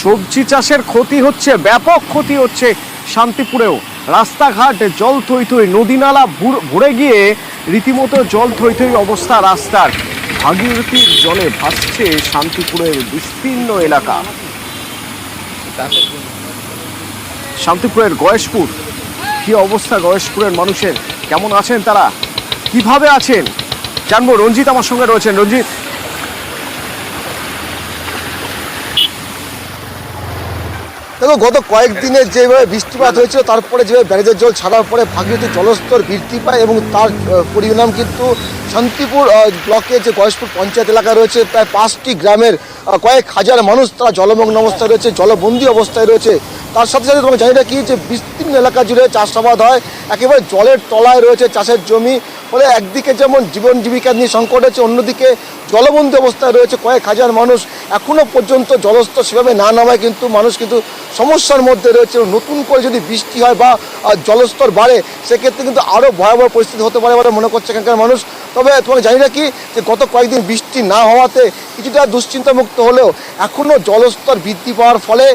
সবজি চাষের ক্ষতি হচ্ছে, ব্যাপক ক্ষতি হচ্ছে শান্তিপুরেও। রাস্তাঘাট জল থই থই, নদী নালা ভরে গিয়ে রীতিমতো জল থই থই অবস্থা রাস্তার। ভাগীরথীর জলে ভাসছে শান্তিপুরের বিস্তীর্ণ এলাকা। শান্তিপুরের গয়েশপুর, কি অবস্থা গয়েশপুরের মানুষের, কেমন আছেন তারা, কিভাবে আছেন জানবো। রঞ্জিত আমার সঙ্গে রয়েছেন। রঞ্জিত, দেখো, গত কয়েকদিনে যেভাবে বৃষ্টিপাত হয়েছিল, তারপরে যেভাবে ব্যারেজের জল ছাড়ার পরে ভাগীরথীর জলস্তর বৃদ্ধি পায় এবং তার পরিণাম কিন্তু শান্তিপুর ব্লকে যে গয়েশপুর পঞ্চায়েত এলাকা রয়েছে, প্রায় 5টি গ্রামের কয়েক হাজার মানুষ তারা জলমগ্ন অবস্থায় রয়েছে, জলবন্দী অবস্থায় রয়েছে। তার সাথে সাথে তোমাকে জানি না কি, যে বিস্তীর্ণ এলাকা জুড়ে চাষাবাদ হয়, একেবারে জলের তলায় রয়েছে চাষের জমি। ফলে একদিকে যেমন জীবন জীবিকা নিয়ে সংকট হচ্ছে, অন্যদিকে জলবন্দী অবস্থায় রয়েছে কয়েক হাজার মানুষ। এখনও পর্যন্ত জলস্তর সেভাবে না নামায় কিন্তু মানুষ কিন্তু সমস্যার মধ্যে রয়েছে। নতুন করে যদি বৃষ্টি হয় বা জলস্তর বাড়ে, সেক্ষেত্রে কিন্তু আরও ভয়াবহ পরিস্থিতি হতে পারে বলে মনে করছে এখানকার মানুষ। তবে তোমাকে জানি না কি, যে গত কয়েকদিন বৃষ্টি না হওয়াতে কিছুটা দুশ্চিন্তামুক্ত হলেও এখনও জলস্তর বৃদ্ধি পাওয়ার ফলে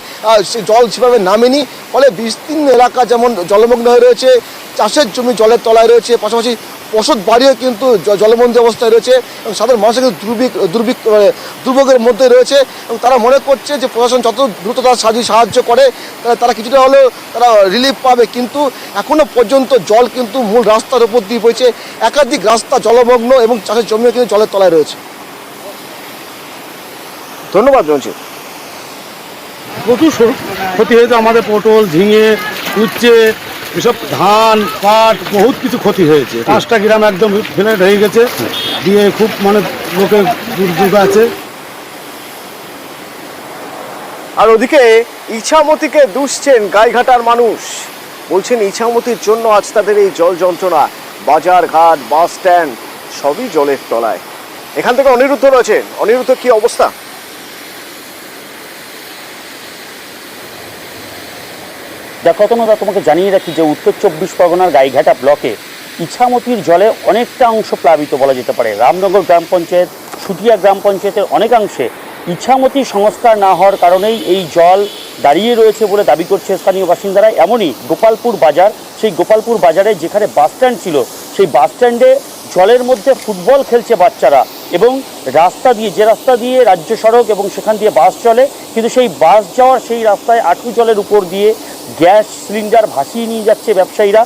সে জল সেভাবে নামেনি। ফলে বিস্তীর্ণ এলাকা যেমন জলমগ্ন হয়ে রয়েছে, চাষের জমি জলের তলায় রয়েছে, পাশাপাশি ওষুধ বাড়িও কিন্তু জলবন্দী অবস্থায় রয়েছে এবং সাধারণ মানুষের কিন্তু দুর্ভোগের মধ্যে রয়েছে। এবং তারা মনে করছে যে প্রশাসন যত দ্রুত তারা সাহায্য করে, তারা কিছুটা হলেও তারা রিলিফ পাবে। কিন্তু এখনও পর্যন্ত জল কিন্তু মূল রাস্তার উপর দিয়ে বইছে, একাধিক রাস্তা জলমগ্ন এবং চাষের জমিও কিন্তু জলের তলায় রয়েছে। ধন্যবাদ রঞ্জিত। প্রচুর ক্ষতি হয়েছে আমাদের, পটল, ঝিঙে, উচ্ছে, এসব ধান, পাট, বহুত কিছু ক্ষতি হয়েছে। 5টা গ্রাম একদম ফ্ল্যাট হয়ে গেছে, দিয়ে খুব লোকের দুর্যোগ আছে। আর ওদিকে ইছামতিকে দুষছেন গাইঘাটার মানুষ, বলছেন ইছামতির জন্য আজ তাদের এই জল যন্ত্রণা। বাজার ঘাট, বাস স্ট্যান্ড সবই জলের তলায়। এখান থেকে অনিরুদ্ধ রয়েছেন। অনিরুদ্ধ, কি অবস্থা? দেখো তনুদা, তোমাকে জানিয়ে রাখি যে উত্তর 24 পরগনার গাইঘাটা ব্লকে ইছামতির জলে অনেকটা অংশ প্লাবিত বলা যেতে পারে। রামনগর গ্রাম পঞ্চায়েত, সুটিয়া গ্রাম পঞ্চায়েতের অনেকাংশে ইছামতি সংস্কার না হওয়ার কারণেই এই জল দাঁড়িয়ে রয়েছে বলে দাবি করছে স্থানীয় বাসিন্দারা। এমনই গোপালপুর বাজার, সেই গোপালপুর বাজারে যেখানে বাস স্ট্যান্ড ছিল, সেই বাস স্ট্যান্ডে জলের মধ্যে ফুটবল খেলছে বাচ্চারা এবং রাস্তা দিয়ে, যে রাস্তা দিয়ে রাজ্য সড়ক এবং সেখান দিয়ে বাস চলে, কিন্তু সেই বাস যাওয়ার সেই রাস্তায় আঁঠু জলের উপর দিয়ে গ্যাস সিলিন্ডার ভাসিয়ে নিয়ে যাচ্ছে ব্যবসায়ীরা।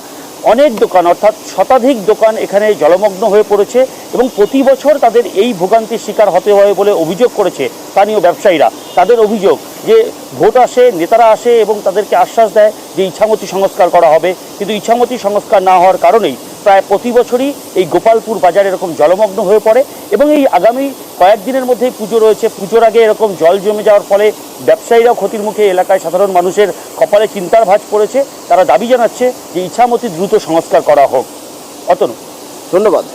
অনেক দোকান, অর্থাৎ শতাধিক দোকান এখানে জলমগ্ন হয়ে পড়েছে এবং প্রতি বছর তাদের এই ভোগান্তির শিকার হতে হয় বলে অভিযোগ করেছে স্থানীয় ব্যবসায়ীরা। তাদের অভিযোগ যে ভোট আসে, নেতারা আসে এবং তাদেরকে আশ্বাস দেয় যে ইছামতি সংস্কার করা হবে, কিন্তু ইছামতি সংস্কার না হওয়ার কারণেই প্রায় প্রতি বছরই এই গোপালপুর বাজার এরকম জলমগ্ন হয়ে পড়ে। এবং এই আগামী কয়েকদিনের মধ্যেই পুজো রয়েছে, পুজোর আগে এরকম জল জমে যাওয়ার ফলে ব্যবসায়ীরাও ক্ষতির মুখে, এলাকায় সাধারণ মানুষের কপালে চিন্তার ভাঁজ পড়েছে। তারা দাবি জানাচ্ছে যে ইছামতি দ্রুত সংস্কার করা হোক। অতনু, ধন্যবাদ।